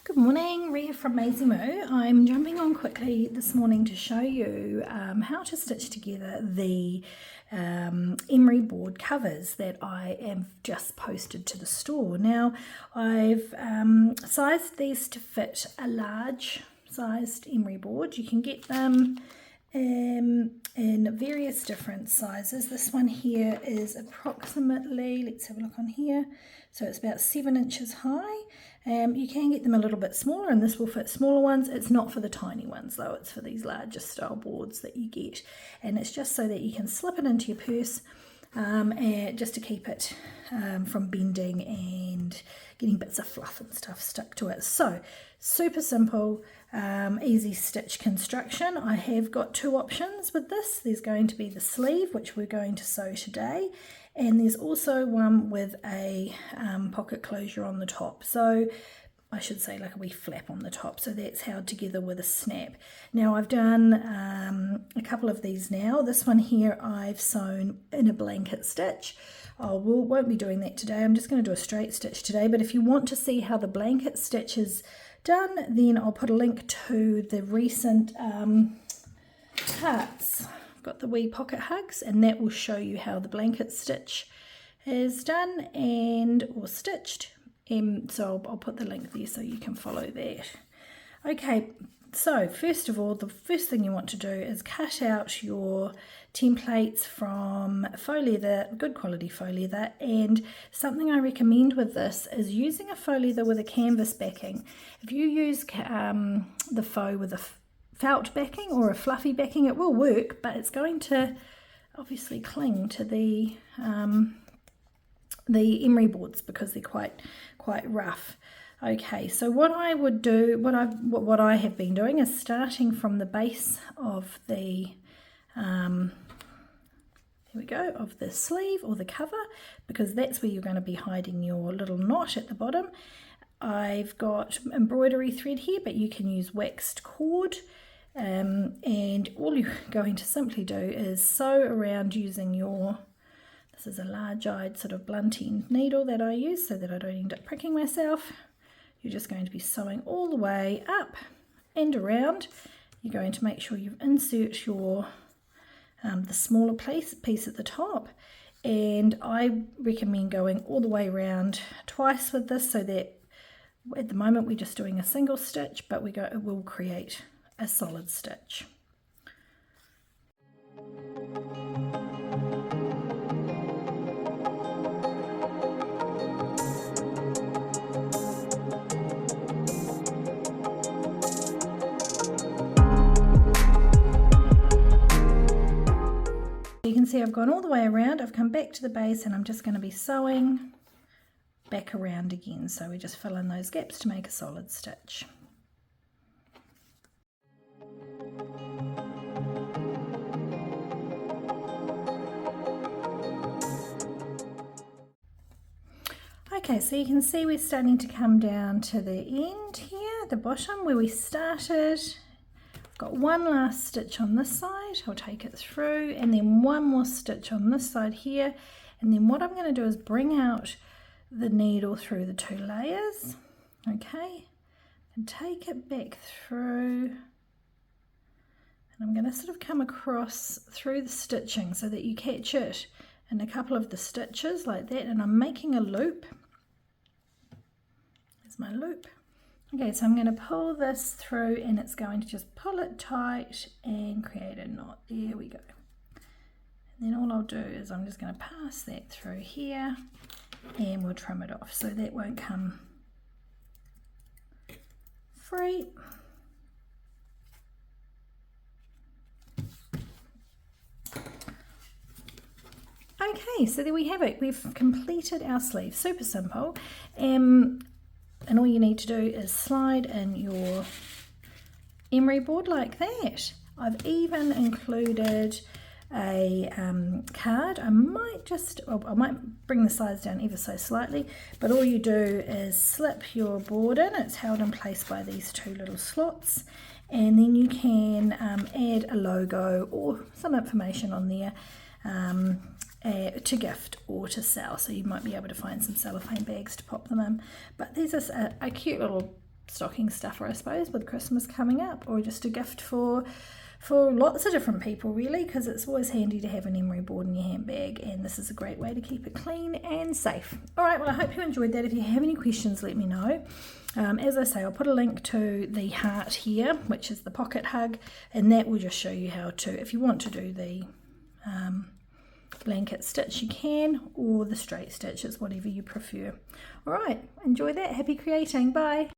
Good morning, Ria from Maisie Moo. I'm jumping on quickly this morning to show you how to stitch together the emery board covers that I have just posted to the store. Now I've sized these to fit a large sized emery board. You can get them in various different sizes. This one here is approximately, let's have a look on here, so it's about 7 inches high. You can get them a little bit smaller, and this will fit smaller ones. It's not for the tiny ones though, it's for these larger style boards that you get, and it's just so that you can slip it into your purse and just to keep it from bending and getting bits of fluff and stuff stuck to it. So super simple, easy stitch construction. I have got two options with this. There's going to be the sleeve, which we're going to sew today, and there's also one with a pocket closure on the top. So I should say like a wee flap on the top, so that's held together with a snap. Now I've done a couple of these now. This one here I've sewn in a blanket stitch. Won't be doing that today. I'm just going to do a straight stitch today, but if you want to see how the blanket stitch is done, then I'll put a link to the recent hearts. I've got the wee pocket hugs, and that will show you how the blanket stitch is done or stitched. So I'll put the link there so you can follow that. Okay, so first of all, the first thing you want to do is cut out your templates from faux leather, good quality faux leather, and something I recommend with this is using a faux leather with a canvas backing. If you use the faux with a felt backing or a fluffy backing, it will work, but it's going to obviously cling to the emery boards because they're quite rough. Okay, so what I would do, what I have been doing is starting from the base of the here we go, of the sleeve or the cover, because that's where you're going to be hiding your little knot at the bottom. I've got embroidery thread here, but you can use waxed cord, and all you're going to simply do is sew around using this is a large-eyed sort of blunt end needle that I use so that I don't end up pricking myself. You're just going to be sewing all the way up and around. You're going to make sure you insert your the smaller piece at the top, and I recommend going all the way around twice with this, so that at the moment we're just doing a single stitch, but it will create a solid stitch. You can see I've gone all the way around, I've come back to the base, and I'm just going to be sewing back around again. So we just fill in those gaps to make a solid stitch. Okay, so you can see we're starting to come down to the end here, the bottom where we started. Got one last stitch on this side, I'll take it through, and then one more stitch on this side here, and then what I'm going to do is bring out the needle through the two layers, okay, and take it back through, and I'm going to sort of come across through the stitching so that you catch it in a couple of the stitches like that, and I'm making a loop. There's my loop. Okay, so I'm going to pull this through, and it's going to just pull it tight and create a knot. There we go. And then all I'll do is I'm just going to pass that through here, and we'll trim it off so that won't come free. Okay, so there we have it. We've completed our sleeve. Super simple. And all you need to do is slide in your emery board like that. I've even included a card. I might bring the size down ever so slightly, but all you do is slip your board in. It's held in place by these two little slots, and then you can add a logo or some information on there to gift or to sell. So you might be able to find some cellophane bags to pop them in. But there's a cute little stocking stuffer, I suppose, with Christmas coming up, or just a gift for lots of different people, really, because it's always handy to have an emery board in your handbag, and this is a great way to keep it clean and safe. All right, well, I hope you enjoyed that. If you have any questions, let me know. As I say, I'll put a link to the heart here, which is the pocket hug, and that will just show you how to, if you want to do the blanket stitch, you can, or the straight stitches, whatever you prefer. All right, enjoy that. Happy creating. Bye.